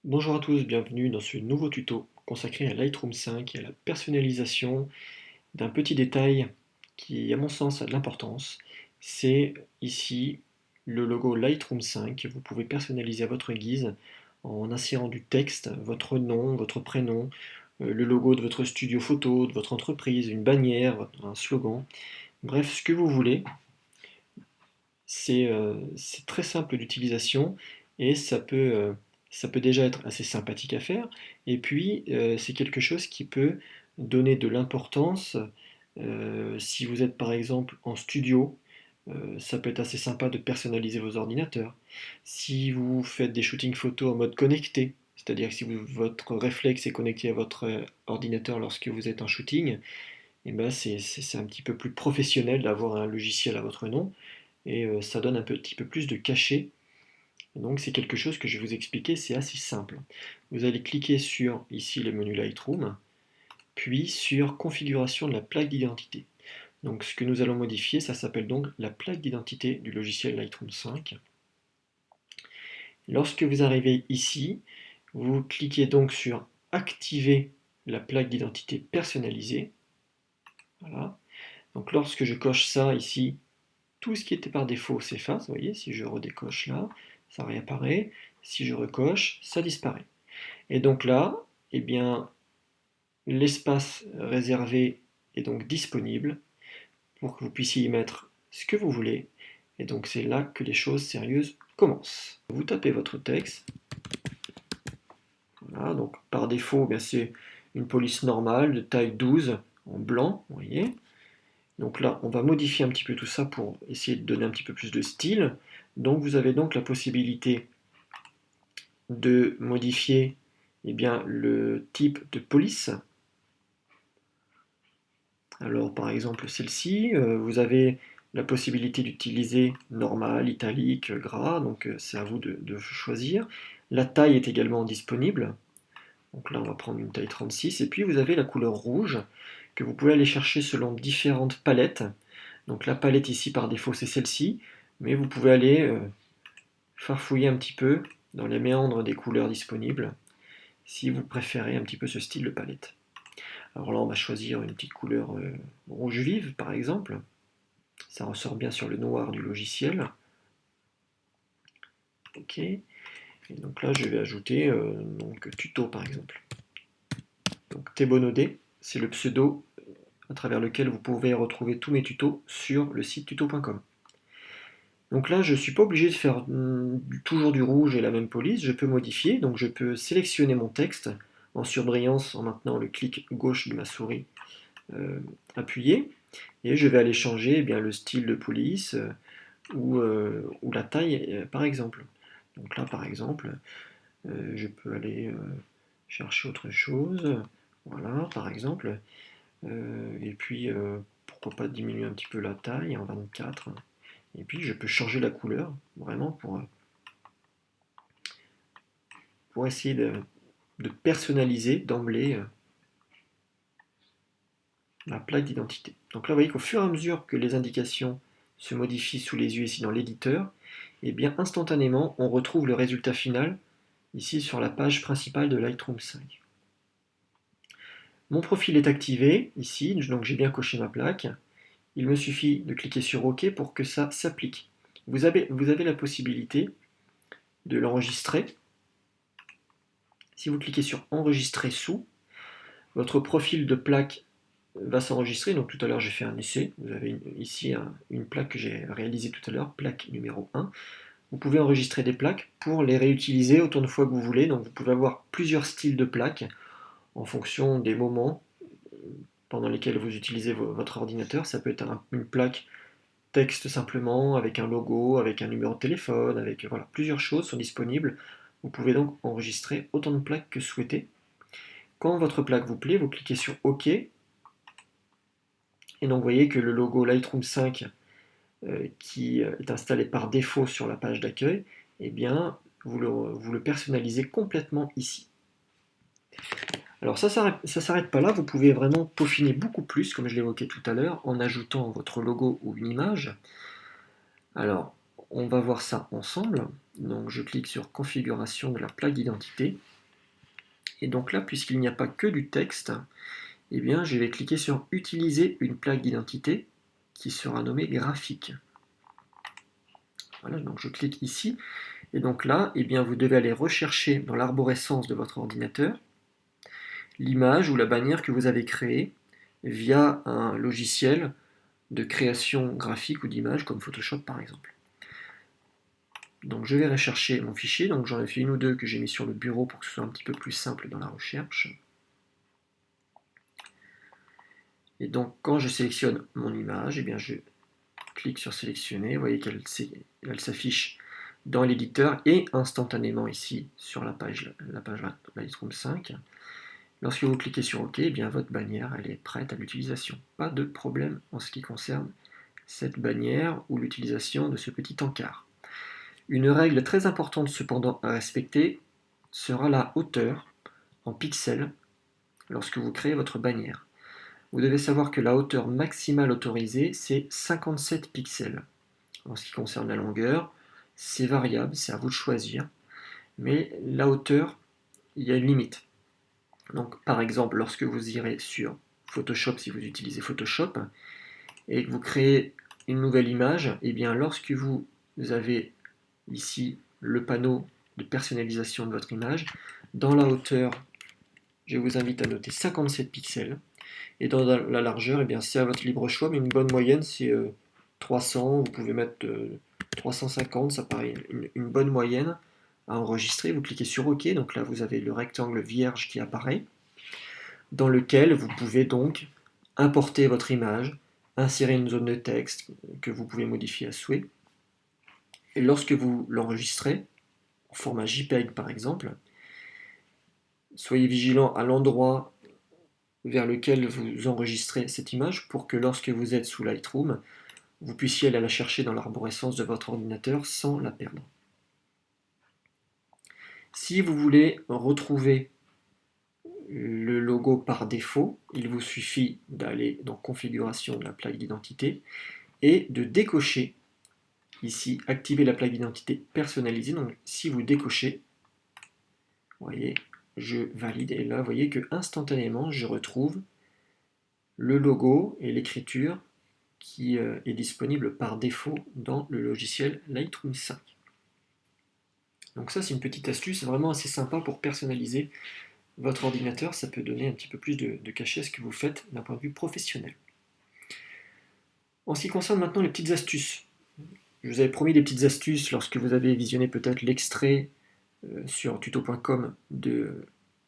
Bonjour à tous, bienvenue dans ce nouveau tuto consacré à Lightroom 5 et à la personnalisation d'un petit détail qui, à mon sens, a de l'importance. C'est ici le logo Lightroom 5 que vous pouvez personnaliser à votre guise en insérant du texte, votre nom, votre prénom, le logo de votre studio photo, de votre entreprise, une bannière, un slogan, bref, ce que vous voulez. C'est très simple d'utilisation et ça peut déjà être assez sympathique à faire. Et puis, c'est quelque chose qui peut donner de l'importance. Si vous êtes par exemple en studio, ça peut être assez sympa de personnaliser vos ordinateurs. Si vous faites des shootings photos en mode connecté, c'est-à-dire que si votre réflexe est connecté à votre ordinateur lorsque vous êtes en shooting, et ben c'est un petit peu plus professionnel d'avoir un logiciel à votre nom et ça donne un petit peu plus de cachet. Donc c'est quelque chose que je vais vous expliquer, c'est assez simple. Vous allez cliquer sur ici le menu Lightroom, puis sur configuration de la plaque d'identité. Donc ce que nous allons modifier, ça s'appelle donc la plaque d'identité du logiciel Lightroom 5. Lorsque vous arrivez ici, vous cliquez donc sur activer la plaque d'identité personnalisée. Voilà. Donc lorsque je coche ça ici, tout ce qui était par défaut s'efface. Vous voyez, si je redécoche là, ça réapparaît. Si je recoche, ça disparaît. Et donc là, eh bien, l'espace réservé est donc disponible pour que vous puissiez y mettre ce que vous voulez. Et donc c'est là que les choses sérieuses commencent. Vous tapez votre texte. Voilà, donc par défaut, eh c'est une police normale de taille 12 en blanc, vous voyez. Donc là, on va modifier un petit peu tout ça pour essayer de donner un petit peu plus de style. Donc vous avez donc la possibilité de modifier le type de police. Alors par exemple celle-ci, vous avez la possibilité d'utiliser normal, italique, gras, donc c'est à vous de choisir. La taille est également disponible. Donc là on va prendre une taille 36 et puis vous avez la couleur rouge que vous pouvez aller chercher selon différentes palettes. Donc la palette ici par défaut c'est celle-ci, mais vous pouvez aller farfouiller un petit peu dans les méandres des couleurs disponibles si vous préférez un petit peu ce style de palette. Alors là on va choisir une petite couleur rouge vive par exemple, ça ressort bien sur le noir du logiciel. Ok, et donc là je vais ajouter donc tuto par exemple. Donc Thébonodé, c'est le pseudo à travers lequel vous pouvez retrouver tous mes tutos sur le site tuto.com. Donc là, je ne suis pas obligé de faire toujours du rouge et la même police, je peux modifier, donc je peux sélectionner mon texte en surbrillance en maintenant le clic gauche de ma souris appuyé, et je vais aller changer le style de police ou la taille par exemple. Donc là par exemple, je peux aller chercher autre chose, voilà par exemple, et puis pourquoi pas diminuer un petit peu la taille en 24. Et puis je peux changer la couleur, vraiment pour essayer de personnaliser d'emblée ma plaque d'identité. Donc là, vous voyez qu'au fur et à mesure que les indications se modifient sous les yeux ici dans l'éditeur, et bien instantanément, on retrouve le résultat final ici sur la page principale de Lightroom 5. Mon profil est activé ici, donc j'ai bien coché ma plaque. Il me suffit de cliquer sur OK pour que ça s'applique. Vous avez la possibilité de l'enregistrer. Si vous cliquez sur enregistrer sous, votre profil de plaque va s'enregistrer. Donc tout à l'heure j'ai fait un essai. Vous avez ici une plaque que j'ai réalisée tout à l'heure, plaque numéro 1. Vous pouvez enregistrer des plaques pour les réutiliser autant de fois que vous voulez. Donc vous pouvez avoir plusieurs styles de plaques en fonction des moments pendant lesquels vous utilisez votre ordinateur. Ça peut être une plaque texte simplement, avec un logo, avec un numéro de téléphone, avec voilà, plusieurs choses sont disponibles. Vous pouvez donc enregistrer autant de plaques que souhaitez. Quand votre plaque vous plaît, vous cliquez sur OK. Et donc vous voyez que le logo Lightroom 5 qui est installé par défaut sur la page d'accueil, eh bien vous le personnalisez complètement ici. Alors ça s'arrête pas là, vous pouvez vraiment peaufiner beaucoup plus, comme je l'évoquais tout à l'heure, en ajoutant votre logo ou une image. Alors, on va voir ça ensemble. Donc je clique sur configuration de la plaque d'identité. Et donc là, puisqu'il n'y a pas que du texte, eh bien je vais cliquer sur utiliser une plaque d'identité qui sera nommée graphique. Voilà, donc je clique ici. Et donc là, eh bien, vous devez aller rechercher dans l'arborescence de votre ordinateur l'image ou la bannière que vous avez créée via un logiciel de création graphique ou d'image comme Photoshop par exemple. Donc je vais rechercher mon fichier, donc j'en ai fait une ou deux que j'ai mis sur le bureau pour que ce soit un petit peu plus simple dans la recherche. Et donc quand je sélectionne mon image, eh bien, je clique sur sélectionner, vous voyez qu'elle s'affiche dans l'éditeur et instantanément ici sur la page Lightroom 5. Lorsque vous cliquez sur OK, eh bien, votre bannière elle est prête à l'utilisation. Pas de problème en ce qui concerne cette bannière ou l'utilisation de ce petit encart. Une règle très importante cependant à respecter sera la hauteur en pixels lorsque vous créez votre bannière. Vous devez savoir que la hauteur maximale autorisée, c'est 57 pixels. En ce qui concerne la longueur, c'est variable, c'est à vous de choisir. Mais la hauteur, il y a une limite. Donc, par exemple, lorsque vous irez sur Photoshop, si vous utilisez Photoshop, et que vous créez une nouvelle image, et bien lorsque vous avez ici le panneau de personnalisation de votre image, dans la hauteur, je vous invite à noter 57 pixels, et dans la largeur, et bien c'est à votre libre choix, mais une bonne moyenne, c'est 300, vous pouvez mettre 350, ça paraît une bonne moyenne à enregistrer. Vous cliquez sur OK, donc là vous avez le rectangle vierge qui apparaît, dans lequel vous pouvez donc importer votre image, insérer une zone de texte que vous pouvez modifier à souhait. Et lorsque vous l'enregistrez, en format JPEG par exemple, soyez vigilant à l'endroit vers lequel vous enregistrez cette image pour que lorsque vous êtes sous Lightroom, vous puissiez aller la chercher dans l'arborescence de votre ordinateur sans la perdre. Si vous voulez retrouver le logo par défaut, il vous suffit d'aller dans configuration de la plaque d'identité et de décocher ici activer la plaque d'identité personnalisée. Donc si vous décochez, vous voyez, je valide et là vous voyez que instantanément je retrouve le logo et l'écriture qui est disponible par défaut dans le logiciel Lightroom 5. Donc ça c'est une petite astuce vraiment assez sympa pour personnaliser votre ordinateur, ça peut donner un petit peu plus de cachet à ce que vous faites d'un point de vue professionnel. En ce qui concerne maintenant les petites astuces, je vous avais promis des petites astuces lorsque vous avez visionné peut-être l'extrait sur tuto.com de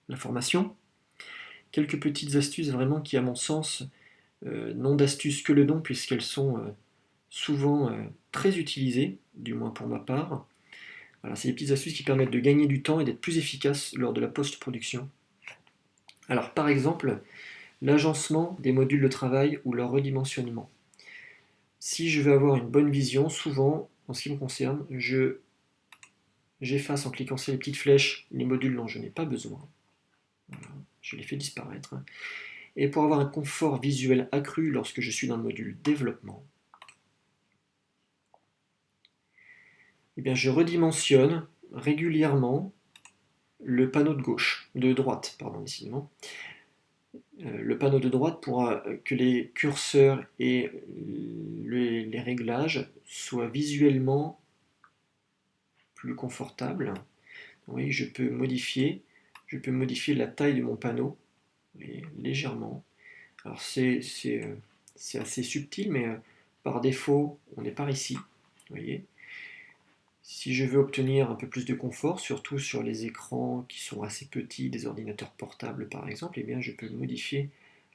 la formation. Quelques petites astuces vraiment qui à mon sens n'ont d'astuces que le nom puisqu'elles sont souvent très utilisées, du moins pour ma part. Voilà, c'est des petites astuces qui permettent de gagner du temps et d'être plus efficace lors de la post-production. Alors par exemple, l'agencement des modules de travail ou leur redimensionnement. Si je veux avoir une bonne vision, souvent, en ce qui me concerne, j'efface en cliquant sur les petites flèches les modules dont je n'ai pas besoin. Voilà, je les fais disparaître. Et pour avoir un confort visuel accru lorsque je suis dans le module développement, eh bien je redimensionne régulièrement le panneau de droite, décidément. Le panneau de droite pour que les curseurs et les réglages soient visuellement plus confortables. Oui, je peux modifier la taille de mon panneau légèrement. Alors c'est assez subtil, mais par défaut, on est par ici. Vous voyez. Si je veux obtenir un peu plus de confort, surtout sur les écrans qui sont assez petits, des ordinateurs portables par exemple, eh bien je peux modifier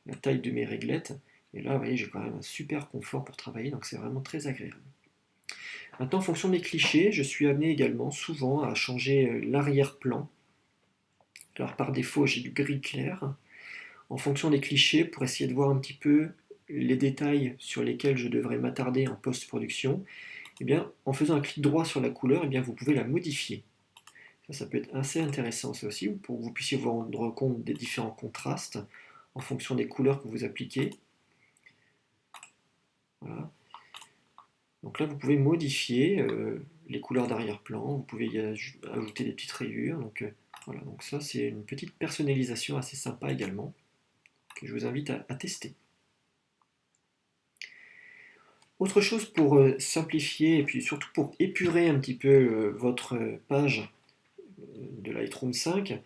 la taille de mes réglettes. Et là, vous voyez, j'ai quand même un super confort pour travailler, donc c'est vraiment très agréable. Maintenant, en fonction des clichés, je suis amené également souvent à changer l'arrière-plan. Alors par défaut, j'ai du gris clair. En fonction des clichés, pour essayer de voir un petit peu les détails sur lesquels je devrais m'attarder en post-production, eh bien, en faisant un clic droit sur la couleur, eh bien, vous pouvez la modifier. Ça peut être assez intéressant ça aussi, pour que vous puissiez vous rendre compte des différents contrastes en fonction des couleurs que vous appliquez. Voilà. Donc là, vous pouvez modifier les couleurs d'arrière-plan, vous pouvez y ajouter des petites rayures. Donc voilà, donc ça c'est une petite personnalisation assez sympa également, que je vous invite à tester. Autre chose pour simplifier et puis surtout pour épurer un petit peu votre page de Lightroom 5,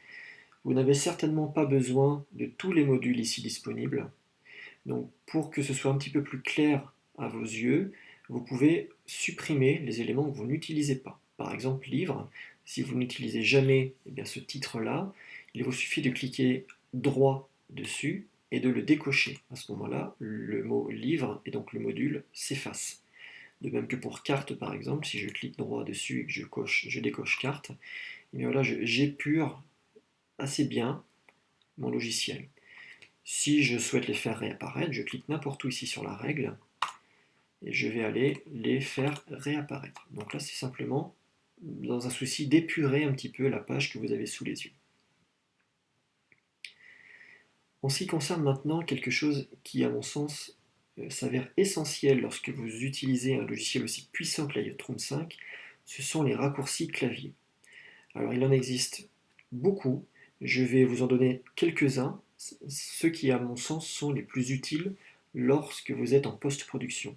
vous n'avez certainement pas besoin de tous les modules ici disponibles. Donc pour que ce soit un petit peu plus clair à vos yeux, vous pouvez supprimer les éléments que vous n'utilisez pas. Par exemple, livre, si vous n'utilisez jamais ce titre-là, il vous suffit de cliquer droit dessus et de le décocher. À ce moment-là, le mot livre et donc le module s'efface. De même que pour carte, par exemple, si je clique droit dessus et que je décoche carte, et bien voilà, j'épure assez bien mon logiciel. Si je souhaite les faire réapparaître, je clique n'importe où ici sur la règle et je vais aller les faire réapparaître. Donc là, c'est simplement dans un souci d'épurer un petit peu la page que vous avez sous les yeux. En ce qui concerne maintenant quelque chose qui, à mon sens, s'avère essentiel lorsque vous utilisez un logiciel aussi puissant que Lightroom 5, ce sont les raccourcis clavier. Alors il en existe beaucoup, je vais vous en donner quelques-uns, ceux qui à mon sens sont les plus utiles lorsque vous êtes en post-production.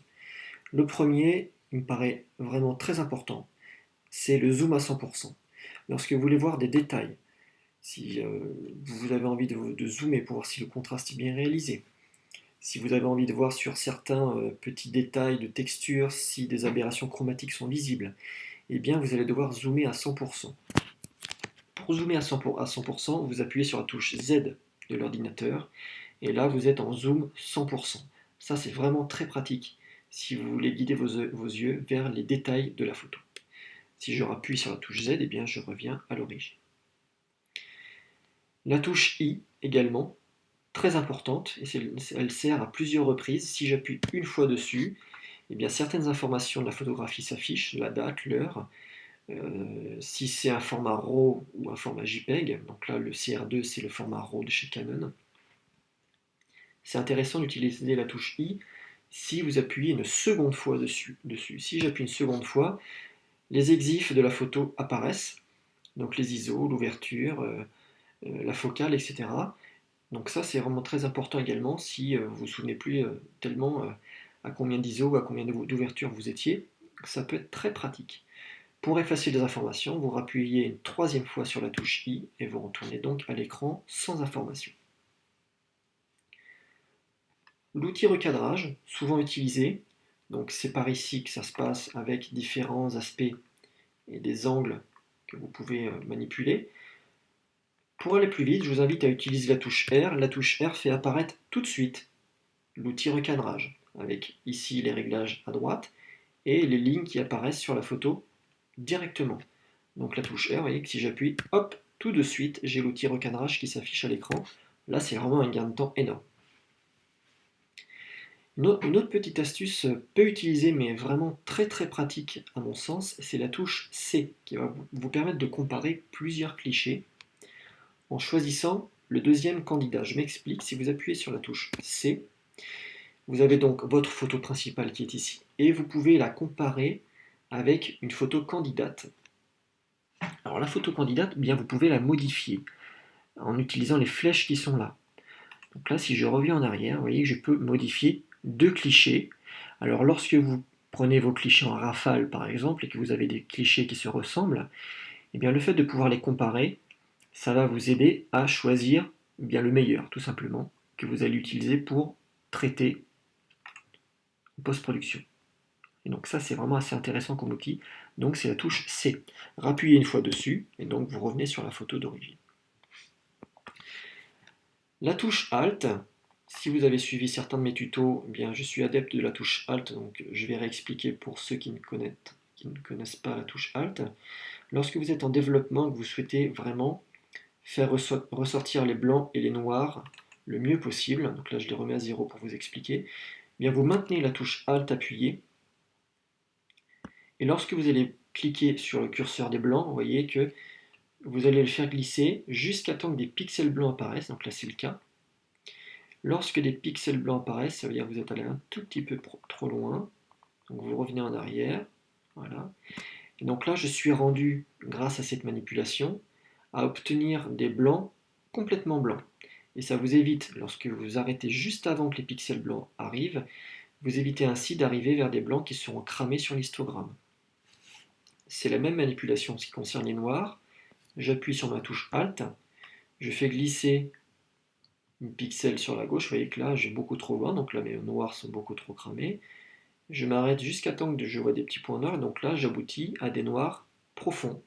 Le premier, il me paraît vraiment très important, c'est le zoom à 100%. Lorsque vous voulez voir des détails, si vous avez envie de zoomer pour voir si le contraste est bien réalisé, si vous avez envie de voir sur certains petits détails de texture si des aberrations chromatiques sont visibles, eh bien vous allez devoir zoomer à 100%. Pour zoomer à 100%, vous appuyez sur la touche Z de l'ordinateur et là vous êtes en zoom 100%. Ça c'est vraiment très pratique si vous voulez guider vos yeux vers les détails de la photo. Si je rappuie sur la touche Z, eh bien je reviens à l'origine. La touche I également, très importante, et elle sert à plusieurs reprises. Si j'appuie une fois dessus, eh bien certaines informations de la photographie s'affichent, la date, l'heure. Si c'est un format RAW ou un format JPEG, donc là le CR2 c'est le format RAW de chez Canon. C'est intéressant d'utiliser la touche I si vous appuyez une seconde fois dessus. Si j'appuie une seconde fois, les exifs de la photo apparaissent, donc les ISO, l'ouverture, la focale, etc. Donc ça c'est vraiment très important également si vous ne vous souvenez plus tellement à combien d'ISO ou à combien d'ouverture vous étiez. Ça peut être très pratique. Pour effacer des informations, vous rappuyez une troisième fois sur la touche I et vous retournez donc à l'écran sans information. L'outil recadrage, souvent utilisé, donc c'est par ici que ça se passe avec différents aspects et des angles que vous pouvez manipuler. Pour aller plus vite, je vous invite à utiliser la touche R. La touche R fait apparaître tout de suite l'outil recadrage, avec ici les réglages à droite et les lignes qui apparaissent sur la photo directement. Donc la touche R, vous voyez que si j'appuie, hop, tout de suite, j'ai l'outil recadrage qui s'affiche à l'écran. Là, c'est vraiment un gain de temps énorme. Une autre petite astuce peu utilisée, mais vraiment très très pratique à mon sens, c'est la touche C, qui va vous permettre de comparer plusieurs clichés en choisissant le deuxième candidat. Je m'explique, si vous appuyez sur la touche C, vous avez donc votre photo principale qui est ici, et vous pouvez la comparer avec une photo candidate. Alors la photo candidate, bien vous pouvez la modifier en utilisant les flèches qui sont là. Donc là, si je reviens en arrière, vous voyez que je peux modifier deux clichés. Alors lorsque vous prenez vos clichés en rafale par exemple et que vous avez des clichés qui se ressemblent, eh bien le fait de pouvoir les comparer, ça va vous aider à choisir bien le meilleur tout simplement que vous allez utiliser pour traiter en post-production. Et donc ça c'est vraiment assez intéressant comme outil. Donc c'est la touche C. Rappuyez une fois dessus et donc vous revenez sur la photo d'origine. La touche Alt, si vous avez suivi certains de mes tutos, eh bien je suis adepte de la touche Alt, donc je vais réexpliquer pour ceux qui ne connaissent pas la touche Alt. Lorsque vous êtes en développement et que vous souhaitez vraiment faire ressortir les blancs et les noirs le mieux possible, donc là je les remets à 0 pour vous expliquer, eh bien vous maintenez la touche Alt appuyée, et lorsque vous allez cliquer sur le curseur des blancs, vous voyez que vous allez le faire glisser jusqu'à temps que des pixels blancs apparaissent, donc là c'est le cas. Lorsque des pixels blancs apparaissent, ça veut dire que vous êtes allé un tout petit peu trop loin. Donc vous revenez en arrière, voilà. Et donc là, je suis rendu, grâce à cette manipulation, à obtenir des blancs complètement blancs. Et ça vous évite, lorsque vous arrêtez juste avant que les pixels blancs arrivent, vous évitez ainsi d'arriver vers des blancs qui seront cramés sur l'histogramme. C'est la même manipulation en ce qui concerne les noirs. J'appuie sur ma touche Alt, je fais glisser une pixel sur la gauche, vous voyez que là j'ai beaucoup trop loin, donc là mes noirs sont beaucoup trop cramés. Je m'arrête jusqu'à temps que je vois des petits points noirs, et donc là j'aboutis à des noirs profonds.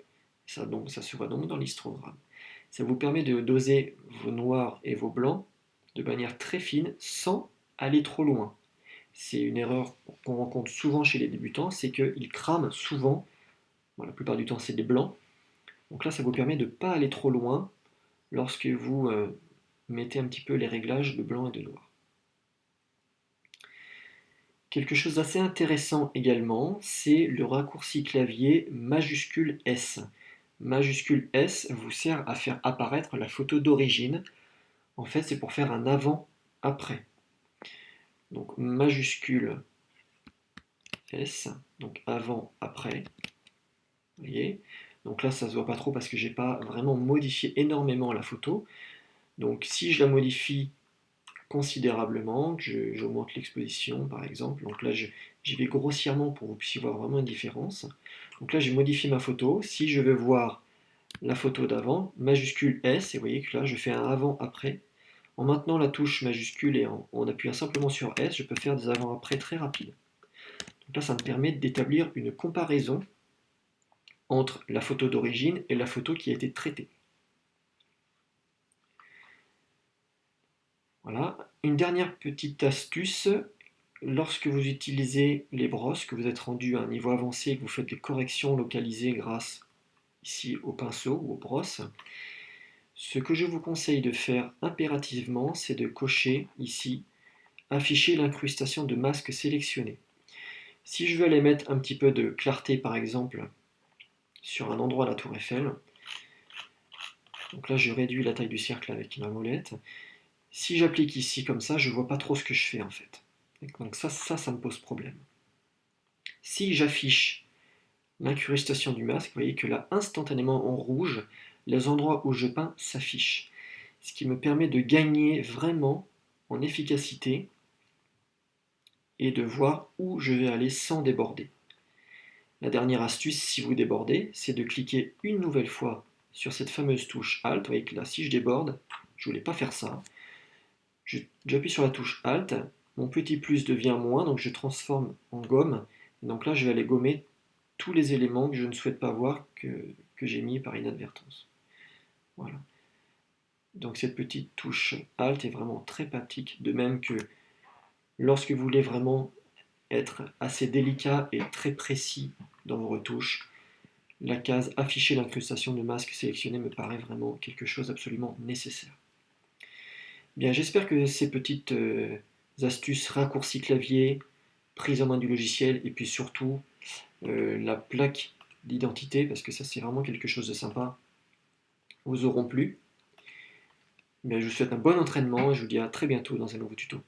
Ça se voit donc dans l'histogramme. Ça vous permet de doser vos noirs et vos blancs de manière très fine sans aller trop loin. C'est une erreur qu'on rencontre souvent chez les débutants, c'est qu'ils crament souvent, bon, la plupart du temps c'est des blancs, donc là ça vous permet de ne pas aller trop loin lorsque vous mettez un petit peu les réglages de blanc et de noir. Quelque chose d'assez intéressant également, c'est le raccourci clavier majuscule S. Majuscule S vous sert à faire apparaître la photo d'origine. En fait, c'est pour faire un avant-après. Donc majuscule S, donc avant-après. Vous voyez? Donc là, ça ne se voit pas trop parce que j'ai pas vraiment modifié énormément la photo. Donc si je la modifie considérablement, que j'augmente l'exposition par exemple, donc là j'y vais grossièrement pour que vous puissiez voir vraiment une différence. Donc là j'ai modifié ma photo, si je veux voir la photo d'avant, majuscule S, et vous voyez que là je fais un avant-après. En maintenant la touche majuscule et en appuyant simplement sur S, je peux faire des avant-après très rapides. Donc là ça me permet d'établir une comparaison entre la photo d'origine et la photo qui a été traitée. Voilà. Une dernière petite astuce, lorsque vous utilisez les brosses, que vous êtes rendu à un niveau avancé et que vous faites des corrections localisées grâce ici au pinceau ou aux brosses, ce que je vous conseille de faire impérativement, c'est de cocher ici afficher l'incrustation de masques sélectionnés. Si je veux aller mettre un petit peu de clarté par exemple sur un endroit de la tour Eiffel, donc là je réduis la taille du cercle avec ma molette. Si j'applique ici comme ça, je ne vois pas trop ce que je fais en fait. Donc ça me pose problème. Si j'affiche l'incrustation du masque, vous voyez que là, instantanément en rouge, les endroits où je peins s'affichent. Ce qui me permet de gagner vraiment en efficacité et de voir où je vais aller sans déborder. La dernière astuce, si vous débordez, c'est de cliquer une nouvelle fois sur cette fameuse touche Alt. Vous voyez que là, si je déborde, je ne voulais pas faire ça. J'appuie sur la touche Alt, mon petit plus devient moins, donc je transforme en gomme. Et donc là, je vais aller gommer tous les éléments que je ne souhaite pas voir que j'ai mis par inadvertance. Voilà. Donc cette petite touche Alt est vraiment très pratique, de même que lorsque vous voulez vraiment être assez délicat et très précis dans vos retouches, la case afficher l'incrustation de masque sélectionné me paraît vraiment quelque chose d'absolument nécessaire. Bien, j'espère que ces petites astuces, raccourcis clavier, prise en main du logiciel et puis surtout la plaque d'identité, parce que ça c'est vraiment quelque chose de sympa, vous auront plu. Bien, je vous souhaite un bon entraînement et je vous dis à très bientôt dans un nouveau tuto.